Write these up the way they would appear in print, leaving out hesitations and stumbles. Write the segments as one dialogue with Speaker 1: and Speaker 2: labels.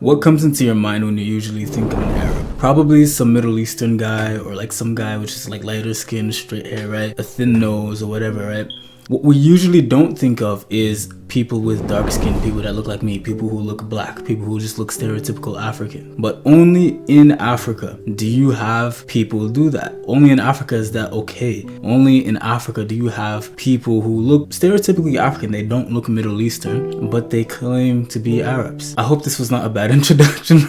Speaker 1: What comes into your mind when you usually think of an Arab? Probably some Middle Eastern guy, or like some guy with just like lighter skin, straight hair, right? A thin nose or whatever, right? What we usually don't think of is people with dark skin, people that look like me, people who look black, people who just look stereotypical African. But only in Africa do you have people do that. Only in Africa is that okay. Only in Africa do you have people who look stereotypically African. They don't look Middle Eastern, but they claim to be Arabs. I hope this was not a bad introduction.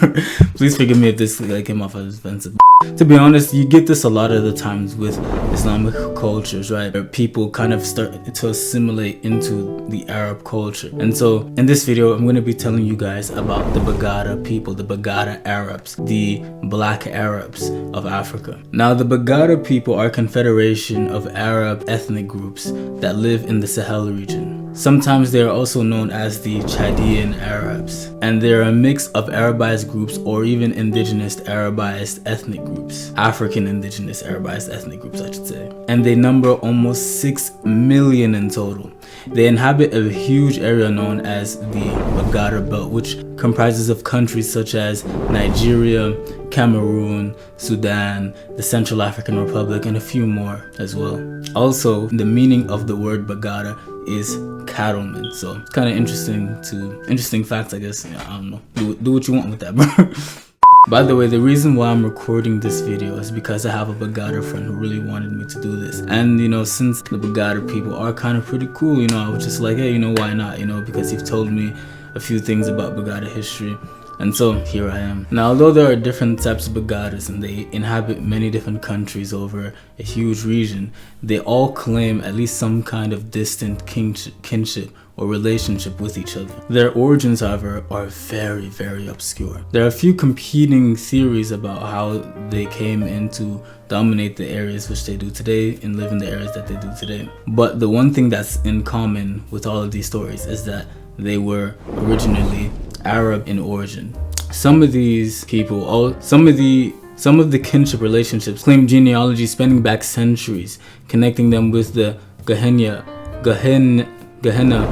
Speaker 1: Please forgive me if this came off as offensive. To be honest, you get this a lot of the times with Islamic cultures, right? Where people kind of start to assimilate into the Arab culture. And so in this video, I'm going to be telling you guys about the Baggara people, the Baggara Arabs, the black Arabs of Africa. Now, the Baggara people are a confederation of Arab ethnic groups that live in the Sahel region. Sometimes they are also known as the Chadian Arabs, and they are a mix of Arabized groups or even indigenous Arabized ethnic groups. African indigenous Arabized ethnic groups, I should say. And they number almost 6 million in total. They inhabit a huge area known as the Baggara Belt, which comprises of countries such as Nigeria, Cameroon, Sudan, the Central African Republic, and a few more as well. Also, the meaning of the word Baggara is cattleman, so it's kind of interesting facts, I guess. Yeah, I don't know. Do what you want with that, bro. By the way, the reason why I'm recording this video is because I have a Baggara friend who really wanted me to do this. And, you know, since the Baggara people are kind of pretty cool, you know, I was just like, hey, you know, why not? You know, because you've told me a few things about Baggara history. And so here I am. Now, although there are different types of Baggaras and they inhabit many different countries over a huge region, they all claim at least some kind of distant kinship or relationship with each other. Their origins, however, are very, very obscure. There are a few competing theories about how they came into dominate the areas which they do today and live in the areas that they do today. But the one thing that's in common with all of these stories is that they were originally Arab in origin. Some of these people, some of the kinship relationships claim genealogy spanning back centuries, connecting them with the Gehenna,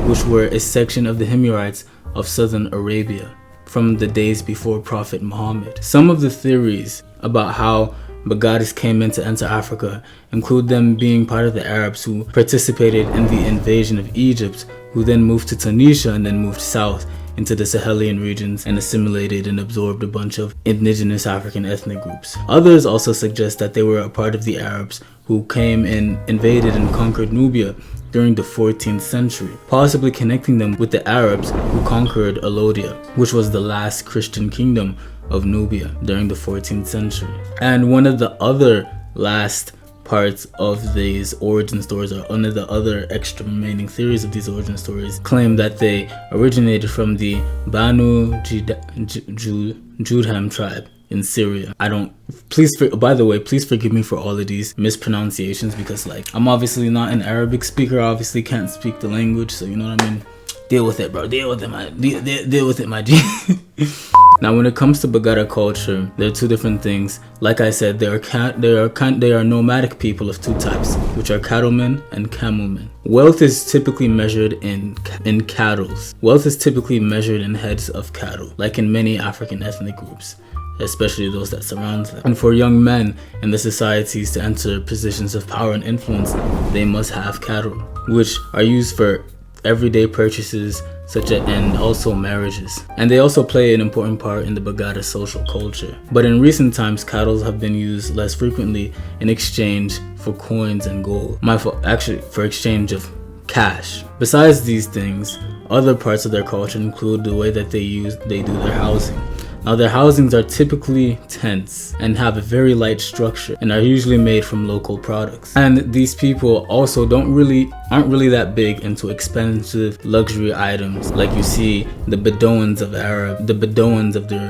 Speaker 1: which were a section of the Himyarites of southern Arabia from the days before Prophet Muhammad. Some of the theories about how Baggaras came in to enter Africa include them being part of the Arabs who participated in the invasion of Egypt, who then moved to Tunisia and then moved south into the Sahelian regions and assimilated and absorbed a bunch of indigenous African ethnic groups. Others also suggest that they were a part of the Arabs who came in, invaded and conquered Nubia during the 14th century, possibly connecting them with the Arabs who conquered Alodia, which was the last Christian kingdom of Nubia during the 14th century. And one of the other last parts of these origin stories, or one of the other extra remaining theories of these origin stories, claim that they originated from the Banu Judham tribe in Syria. By the way, please forgive me for all of these mispronunciations, because like I'm obviously not an Arabic speaker, I obviously can't speak the language, so you know what I mean? Deal with it, bro. Deal with it, my G. Now, when it comes to Baggara culture, there are two different things. Like I said, they are nomadic people of two types, which are cattlemen and camelmen. Wealth is typically measured in cattle. Wealth is typically measured in heads of cattle, like in many African ethnic groups, especially those that surround them. And for young men in the societies to enter positions of power and influence, they must have cattle, which are used for everyday purchases and also marriages. And they also play an important part in the Baggara social culture. But in recent times, cattle have been used less frequently in exchange for coins and gold. Actually, for exchange of cash. Besides these things, other parts of their culture include the way that they do their housing. Now, their housings are typically tents and have a very light structure and are usually made from local products. And these people also aren't really that big into expensive luxury items like you see the Bedouins of the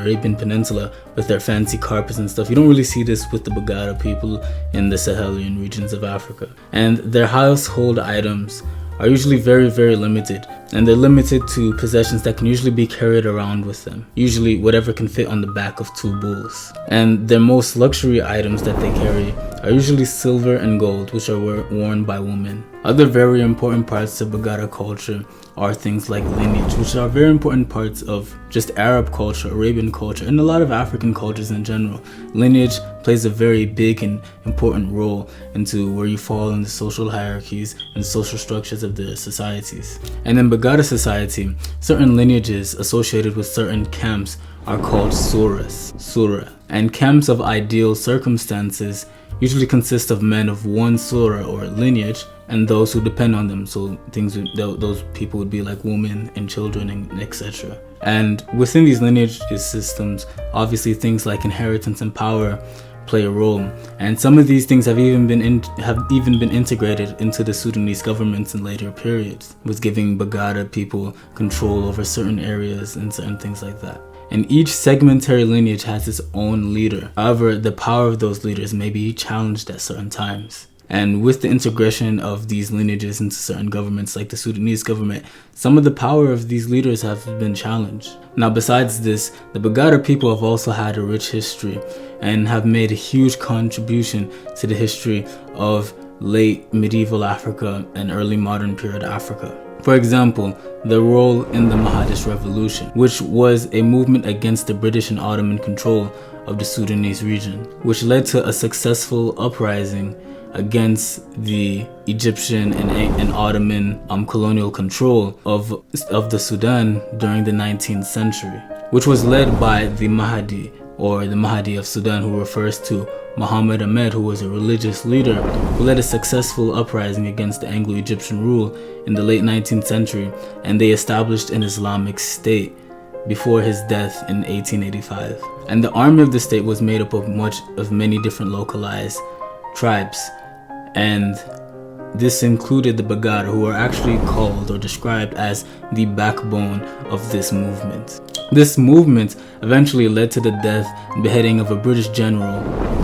Speaker 1: Arabian Peninsula with their fancy carpets and stuff. You don't really see this with the Baggara people in the Sahelian regions of Africa. And their household items are usually very, very limited, and they're limited to possessions that can usually be carried around with them, usually whatever can fit on the back of two bulls. And their most luxury items that they carry are usually silver and gold, which are worn by women. Other very important parts of Baggara culture are things like lineage, which are very important parts of just Arab culture, Arabian culture, and a lot of African cultures in general. Lineage plays a very big and important role into where you fall in the social hierarchies and social structures of the societies. And in Baggara society, certain lineages associated with certain camps are called surah, and camps of ideal circumstances usually consist of men of one surah or lineage and those who depend on them. So those people would be like women and children and etc. And within these lineage systems, obviously things like inheritance and power play a role, and some of these things have even been integrated into the Sudanese governments in later periods, with giving Baggara people control over certain areas and certain things like that. And each segmentary lineage has its own leader. However, the power of those leaders may be challenged at certain times. And with the integration of these lineages into certain governments, like the Sudanese government, some of the power of these leaders have been challenged. Now, besides this, the Baggara people have also had a rich history and have made a huge contribution to the history of late medieval Africa and early modern period Africa. For example, the role in the Mahdist revolution, which was a movement against the British and Ottoman control of the Sudanese region, which led to a successful uprising against the Egyptian and Ottoman colonial control of the Sudan during the 19th century, which was led by the Mahdi, or the Mahdi of Sudan, who refers to Muhammad Ahmed, who was a religious leader who led a successful uprising against the Anglo-Egyptian rule in the late 19th century, and they established an Islamic state before his death in 1885. And the army of the state was made up of many different localized tribes, and this included the Baggara, who are actually called or described as the backbone of this movement. This movement eventually led to the death and beheading of a British general,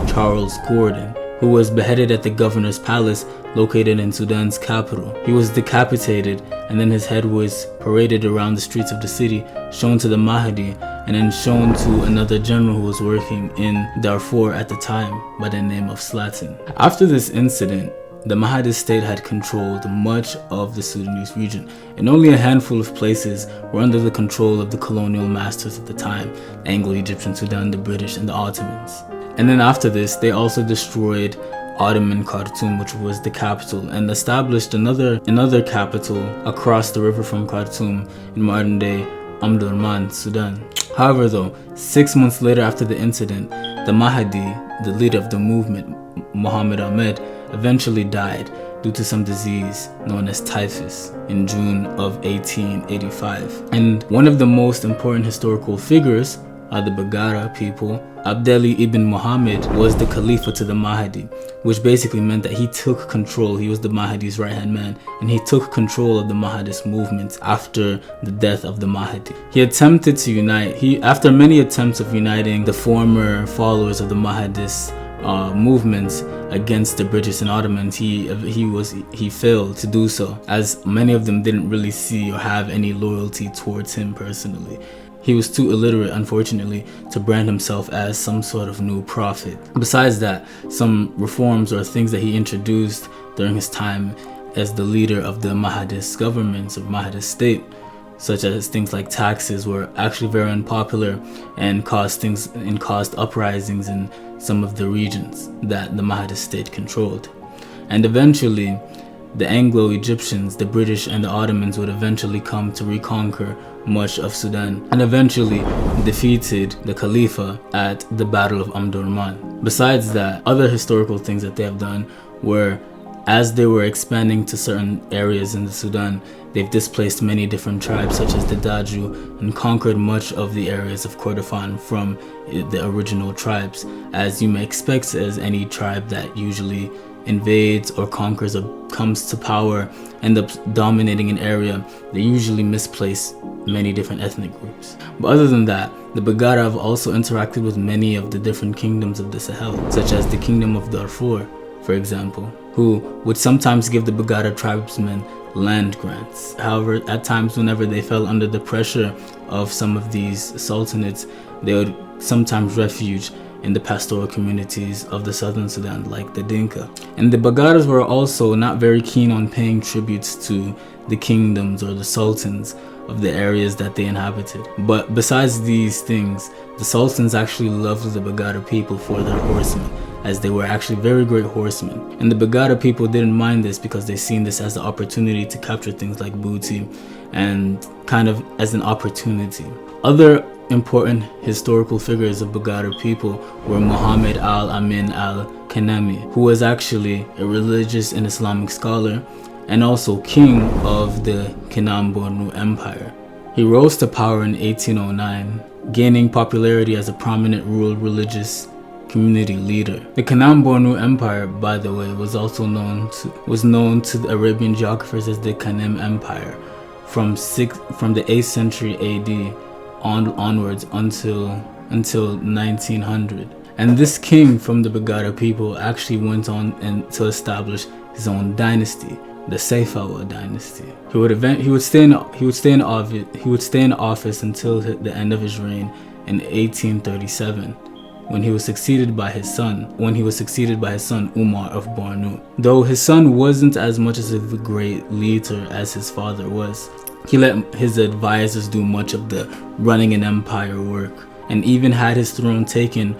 Speaker 1: Charles Gordon, who was beheaded at the governor's palace located in Sudan's capital. He was decapitated, and then his head was paraded around the streets of the city, shown to the Mahdi, and then shown to another general who was working in Darfur at the time by the name of Slatin. After this incident, the Mahdist state had controlled much of the Sudanese region, and only a handful of places were under the control of the colonial masters of the time, Anglo-Egyptian Sudan, the British, and the Ottomans. And then after this, they also destroyed Ottoman Khartoum, which was the capital, and established another capital across the river from Khartoum in modern-day Omdurman, Sudan. However, though, 6 months later after the incident, the Mahdi, the leader of the movement, Muhammad Ahmed, eventually died due to some disease known as typhus in June of 1885. And one of the most important historical figures are the Baggara people. Abdeli ibn Muhammad was the Khalifa to the Mahdi, which basically meant that he took control. He was the Mahdi's right-hand man, and he took control of the Mahdist movement after the death of the Mahdi. He attempted to unite, after many attempts of uniting the former followers of the Mahdist movements against the British and Ottomans, he failed to do so, as many of them didn't really see or have any loyalty towards him personally. He was too illiterate, unfortunately, to brand himself as some sort of new prophet. Besides that, some reforms or things that he introduced during his time as the leader of the Mahdist governments or Mahdist state, such as things like taxes, were actually very unpopular and caused uprisings in some of the regions that the Mahdist state controlled. And eventually, the Anglo-Egyptians, the British, and the Ottomans would eventually come to reconquer much of Sudan, and eventually defeated the Khalifa at the Battle of Omdurman. Besides that, other historical things that they have done were, as they were expanding to certain areas in the Sudan, they've displaced many different tribes such as the Daju, and conquered much of the areas of Kordofan from the original tribes. As you may expect, as any tribe that usually invades or conquers or comes to power, end up dominating an area, they usually misplace many different ethnic groups. But other than that, the Baggara have also interacted with many of the different kingdoms of the Sahel, such as the Kingdom of Darfur, for example, who would sometimes give the Baggara tribesmen land grants. However, at times whenever they fell under the pressure of some of these sultanates, they would sometimes refuge in the pastoral communities of the southern Sudan, like the Dinka. And the Baggaras were also not very keen on paying tributes to the kingdoms or the sultans of the areas that they inhabited. But besides these things, the sultans actually loved the Baggara people for their horsemen, as they were actually very great horsemen. And the Baggara people didn't mind this because they seen this as the opportunity to capture things like booty, and kind of as an opportunity. Other important historical figures of Baggara people were Muhammad al-Amin al-Kanemi, who was actually a religious and Islamic scholar and also king of the Kinam-Bornu Empire. He rose to power in 1809, gaining popularity as a prominent rural religious community leader. The Kinam-Bornu Empire, by the way, was known to the Arabian geographers as the Kanem Empire from the 8th century AD onwards until 1900. And this king from the Baggara people actually went on to establish his own dynasty, the Sayfawa dynasty. He would stay in office until the end of his reign in 1837, when he was succeeded by his son Umar of Bornu. Though his son wasn't as much as a great leader as his father was, he let his advisors do much of the running an empire work, and even had his throne taken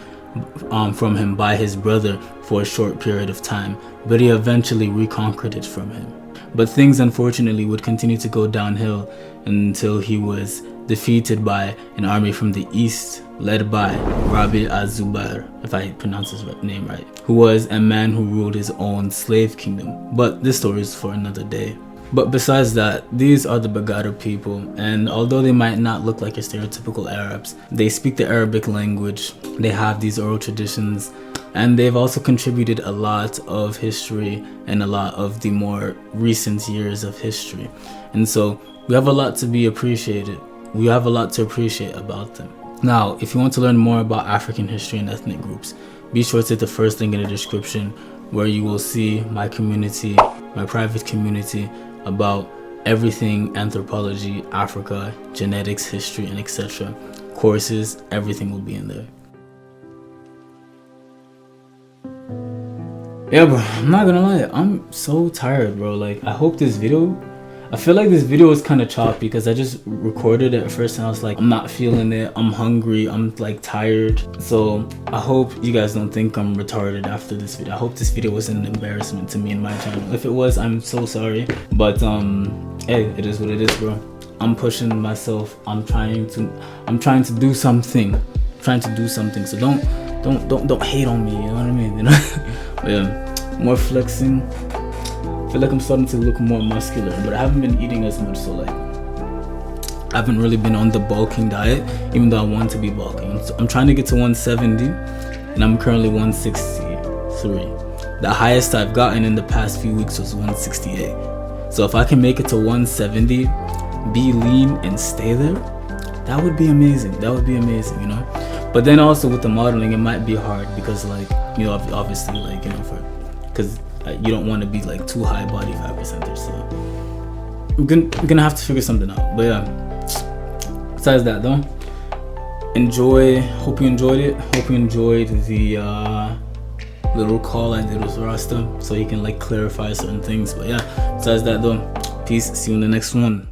Speaker 1: from him by his brother for a short period of time, but he eventually reconquered it from him. But things unfortunately would continue to go downhill until he was defeated by an army from the east led by Rabi az-Zubair, if I pronounce his name right, who was a man who ruled his own slave kingdom. But this story is for another day. But besides that, these are the Baggara people, and although they might not look like your stereotypical Arabs, they speak the Arabic language, they have these oral traditions, and they've also contributed a lot of history and a lot of the more recent years of history. And so we have a lot to be appreciated. We have a lot to appreciate about them. Now, if you want to learn more about African history and ethnic groups, be sure to hit the first link in the description, where you will see my community, my private community, about everything anthropology, Africa, genetics, history, and etc. Courses, everything will be in there. Yeah, bro, I'm not gonna lie, I'm so tired, bro. Like, I feel like this video was kind of choppy because I just recorded it at first and I was like, I'm not feeling it, I'm hungry, I'm like tired. So I hope you guys don't think I'm retarded after this video. I hope this video wasn't an embarrassment to me and my channel. If it was, I'm so sorry. But hey, it is what it is, bro. I'm pushing myself. I'm trying to do something. So don't hate on me, you know what I mean? You know? But yeah, more flexing. I feel like I'm starting to look more muscular, but I haven't been eating as much, so like I haven't really been on the bulking diet, even though I want to be bulking. I'm trying to get to 170 and I'm currently 163. The highest I've gotten in the past few weeks was 168. So if I can make it to 170, be lean and stay there, that would be amazing. You know? But then also with the modeling, it might be hard because, like, you know, obviously, like, you know, because you don't want to be like too high body fat percentage. So I'm gonna have to figure something out. But yeah, besides that though, hope you enjoyed it. Hope you enjoyed the little call I did with Rasta, so he can like clarify certain things. But yeah, besides that though, peace. See you in the next one.